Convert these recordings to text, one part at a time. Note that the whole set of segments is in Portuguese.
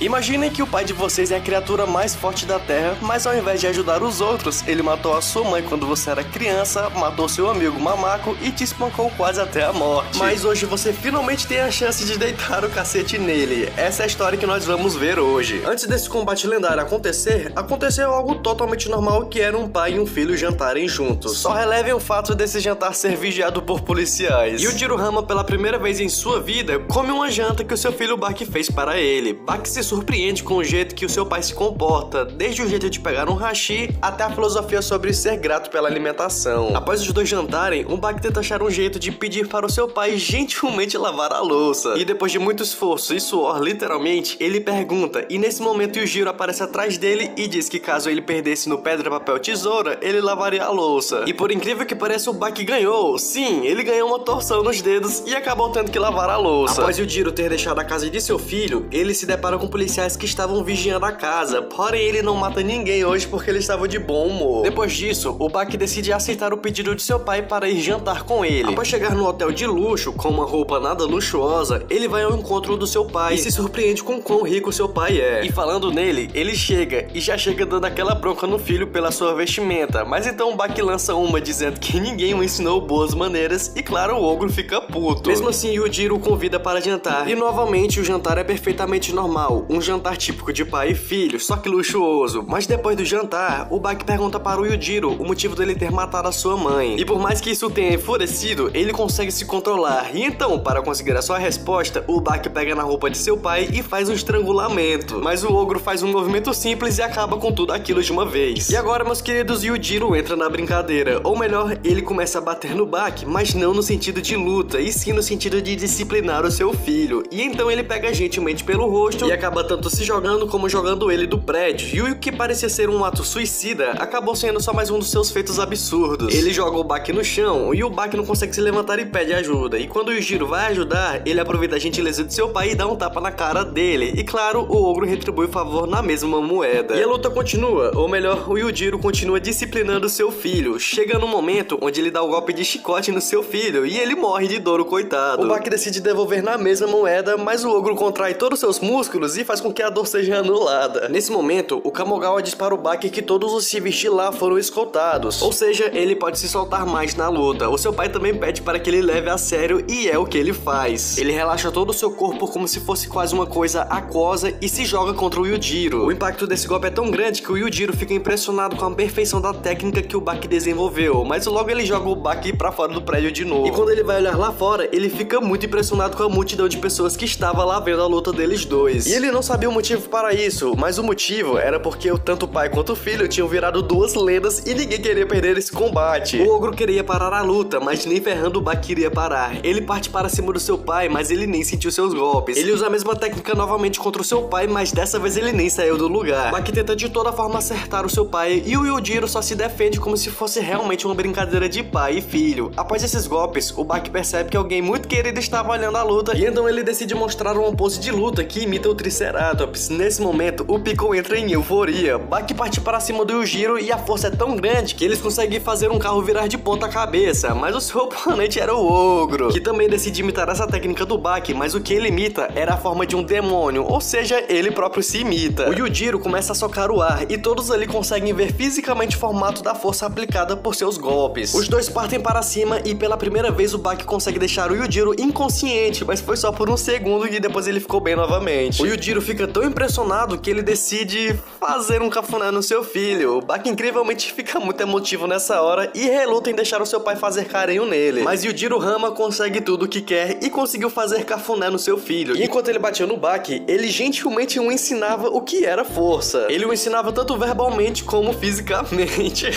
Imaginem que o pai de vocês é a criatura mais forte da Terra, mas ao invés de ajudar os outros, ele matou a sua mãe quando você era criança, matou seu amigo Mamaco e te espancou quase até a morte. Mas hoje você finalmente tem a chance de deitar o cacete nele. Essa é a história que nós vamos ver hoje. Antes desse combate lendário acontecer, aconteceu algo totalmente normal, que era um pai e um filho jantarem juntos. Só relevem o fato desse jantar ser vigiado por policiais. Yujiro Hama, pela primeira vez em sua vida, come uma janta que o seu filho Baki fez para ele. Baki se surpreende com o jeito que o seu pai se comporta, desde o jeito de pegar um hashi até a filosofia sobre ser grato pela alimentação. Após os dois jantarem, o Baki tenta achar um jeito de pedir para o seu pai gentilmente lavar a louça. E depois de muito esforço e suor, literalmente, ele pergunta, e nesse momento Yujiro aparece atrás dele e diz que caso ele perdesse no pedra, papel, tesoura, ele lavaria a louça. E por incrível que pareça, o Baki ganhou. Sim, ele ganhou uma torção nos dedos e acabou tendo que lavar a louça. Após Yujiro ter deixado a casa de seu filho, ele se depara com policiais que estavam vigiando a casa, porém ele não mata ninguém hoje porque ele estava de bom humor. Depois disso, o Baki decide aceitar o pedido de seu pai para ir jantar com ele. Após chegar no hotel de luxo, com uma roupa nada luxuosa, ele vai ao encontro do seu pai e se surpreende com quão rico seu pai é. E falando nele, ele chega e já chega dando aquela bronca no filho pela sua vestimenta, mas então o Baki lança uma dizendo que ninguém o ensinou boas maneiras e claro, o ogro fica puto. Mesmo assim, Yujiro o convida para jantar e novamente o jantar é perfeitamente normal, um jantar típico de pai e filho, só que luxuoso. Mas depois do jantar, o Baki pergunta para o Yujiro o motivo dele ter matado a sua mãe. E por mais que isso tenha enfurecido, ele consegue se controlar. E então, para conseguir a sua resposta, o Baki pega na roupa de seu pai e faz um estrangulamento. Mas o ogro faz um movimento simples e acaba com tudo aquilo de uma vez. E agora, meus queridos, Yujiro entra na brincadeira. Ou melhor, ele começa a bater no Baki, mas não no sentido de luta, e sim no sentido de disciplinar o seu filho. E então ele pega gentilmente pelo rosto e acaba tanto se jogando como jogando ele do prédio. E o que parecia ser um ato suicida acabou sendo só mais um dos seus feitos absurdos. Ele joga o Baki no chão e o Baki não consegue se levantar e pede ajuda. E quando o Yujiro vai ajudar, ele aproveita a gentileza de seu pai e dá um tapa na cara dele. E claro, o ogro retribui o favor na mesma moeda. E a luta continua, ou melhor, o Yujiro continua disciplinando seu filho. Chega no momento onde ele dá o golpe de chicote no seu filho e ele morre de dor, o coitado. O Baki decide devolver na mesma moeda, mas o ogro contrai todos os seus músculos e faz com que a dor seja anulada. Nesse momento, o Kamogawa diz para o Baki que todos os civis de lá foram escoltados, ou seja, ele pode se soltar mais na luta. O seu pai também pede para que ele leve a sério e é o que ele faz. Ele relaxa todo o seu corpo como se fosse quase uma coisa aquosa e se joga contra o Yujiro. O impacto desse golpe é tão grande que o Yujiro fica impressionado com a perfeição da técnica que o Baki desenvolveu, mas logo ele joga o Baki pra fora do prédio de novo. E quando ele vai olhar lá fora, ele fica muito impressionado com a multidão de pessoas que estava lá vendo a luta deles dois. E ele não sabia o motivo para isso, mas o motivo era porque tanto o pai quanto o filho tinham virado duas lendas e ninguém queria perder esse combate. O ogro queria parar a luta, mas nem ferrando o Baki iria parar. Ele parte para cima do seu pai, mas ele nem sentiu seus golpes. Ele usa a mesma técnica novamente contra o seu pai, mas dessa vez ele nem saiu do lugar. Baki tenta de toda forma acertar o seu pai e o Yujiro só se defende como se fosse realmente uma brincadeira de pai e filho. Após esses golpes, o Baki percebe que alguém muito querido estava olhando a luta e então ele decide mostrar uma pose de luta que imita o Triceratops. Nesse momento, o Piccolo entra em euforia. Baki parte para cima do Yujiro e a força é tão grande que eles conseguem fazer um carro virar de ponta cabeça, mas o seu oponente era o ogro, que também decide imitar essa técnica do Baki, mas o que ele imita era a forma de um demônio, ou seja, ele próprio se imita. O Yujiro começa a socar o ar e todos ali conseguem ver fisicamente o formato da força aplicada por seus golpes. Os dois partem para cima e pela primeira vez o Baki consegue deixar o Yujiro inconsciente, mas foi só por um segundo e depois ele ficou bem novamente. O Yujiro fica tão impressionado que ele decide fazer um cafuné no seu filho. O Baki incrivelmente fica muito emotivo nessa hora e reluta em deixar o seu pai fazer carinho nele. Mas Yujiro Hama consegue tudo o que quer e conseguiu fazer cafuné no seu filho. E enquanto ele batia no Baki, ele gentilmente o ensinava o que era força. Ele o ensinava tanto verbalmente como fisicamente.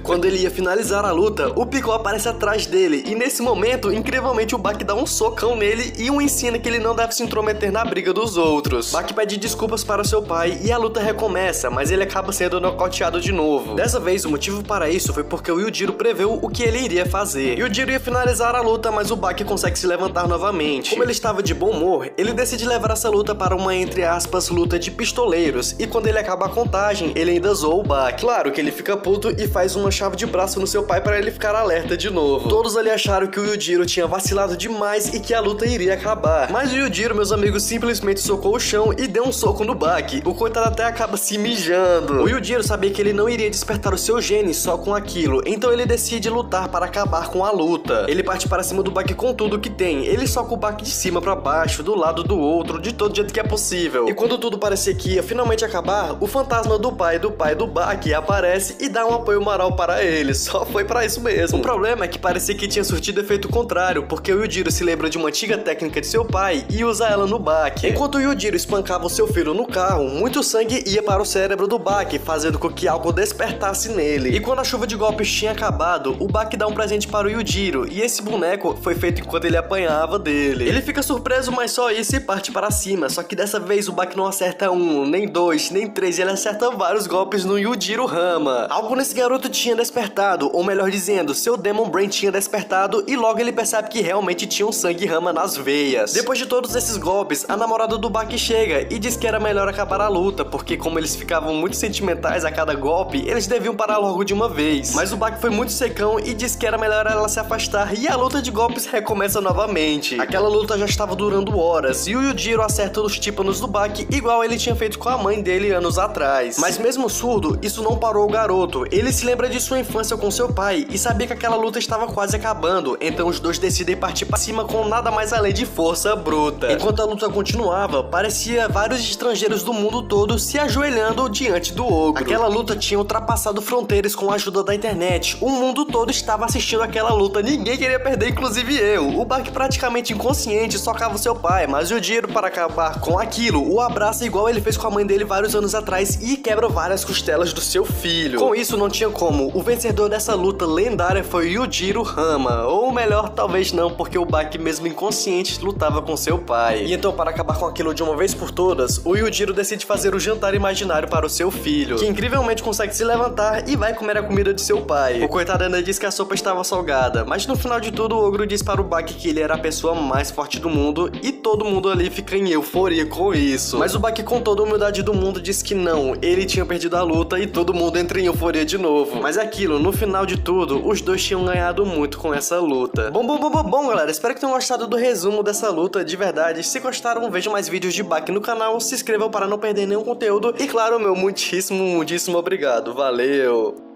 Quando ele ia finalizar a luta, o Piccolo aparece atrás dele e nesse momento, incrivelmente, o Baki dá um socão nele e o ensina que ele não deve se intrometer na briga dos outros. Baki pede desculpas para seu pai e a luta recomeça, mas ele acaba sendo nocauteado de novo. Dessa vez, o motivo para isso foi porque o Yujiro preveu o que ele iria fazer. Yujiro ia finalizar a luta, mas o Baki consegue se levantar novamente. Como ele estava de bom humor, ele decide levar essa luta para uma, entre aspas, luta de pistoleiros, e quando ele acaba a contagem, ele ainda zoa o Baki. Claro que ele fica puto e faz uma chave de braço no seu pai para ele ficar alerta de novo. Todos ali acharam que o Yujiro tinha vacilado demais e que a luta iria acabar. Mas o Yujiro, meus amigos, simplesmente socou o chão chão e deu um soco no Baki. O coitado até acaba se mijando. O Yujiro sabia que ele não iria despertar o seu gene só com aquilo, então ele decide lutar para acabar com a luta. Ele parte para cima do Baki com tudo que tem. Ele soca o Baki de cima para baixo, do lado do outro, de todo jeito que é possível. E quando tudo parecia que ia finalmente acabar, o fantasma do pai do Baki aparece e dá um apoio moral para ele. Só foi para isso mesmo. O problema é que parecia que tinha surtido efeito contrário, porque o Yujiro se lembra de uma antiga técnica de seu pai e usa ela no Baki. Enquanto o Yujiro espancava o seu filho no carro, muito sangue ia para o cérebro do Baki, fazendo com que algo despertasse nele. E quando a chuva de golpes tinha acabado, o Baki dá um presente para o Yujiro, e esse boneco foi feito enquanto ele apanhava dele. Ele fica surpreso, mas só isso, e parte para cima. Só que dessa vez o Baki não acerta um, nem dois, nem três, ele acerta vários golpes no Yujiro Hama. Algo nesse garoto tinha despertado, ou melhor dizendo, seu Demon Brain tinha despertado, e logo ele percebe que realmente tinha um sangue Hama nas veias. Depois de todos esses golpes, a namorada do Baki chega e diz que era melhor acabar a luta, porque como eles ficavam muito sentimentais a cada golpe, eles deviam parar logo de uma vez. Mas o Baki foi muito secão e disse que era melhor ela se afastar, e a luta de golpes recomeça novamente. Aquela luta já estava durando horas, e o Yujiro acerta os tímpanos do Baki igual ele tinha feito com a mãe dele anos atrás. Mas mesmo surdo, isso não parou o garoto. Ele se lembra de sua infância com seu pai e sabia que aquela luta estava quase acabando, então os dois decidem partir para cima com nada mais além de força bruta. Enquanto a luta continuava, parecia vários estrangeiros do mundo todo se ajoelhando diante do ogro. Aquela luta tinha ultrapassado fronteiras com a ajuda da internet. O mundo todo estava assistindo aquela luta, ninguém queria perder, inclusive eu. O Baki praticamente inconsciente socava o seu pai, mas o Yujiro, para acabar com aquilo, o abraça igual ele fez com a mãe dele vários anos atrás e quebra várias costelas do seu filho. Com isso não tinha como, o vencedor dessa luta lendária foi o Yujiro Hama, ou melhor, talvez não, porque o Baki mesmo inconsciente lutava com seu pai. E então, para acabar com aquilo de uma vez por todas, o Yujiro decide fazer o jantar imaginário para o seu filho, que incrivelmente consegue se levantar e vai comer a comida de seu pai. O coitado ainda diz que a sopa estava salgada, mas no final de tudo o ogro diz para o Baki que ele era a pessoa mais forte do mundo e todo mundo ali fica em euforia com isso. Mas o Baki, com toda a humildade do mundo, diz que não, ele tinha perdido a luta e todo mundo entra em euforia de novo. Mas é aquilo, no final de tudo, os dois tinham ganhado muito com essa luta. Bom, galera, espero que tenham gostado do resumo dessa luta, de verdade. Se gostaram, vejam mais vídeos de Baki no canal, se inscrevam para não perder nenhum conteúdo e, claro, meu muitíssimo obrigado. Valeu!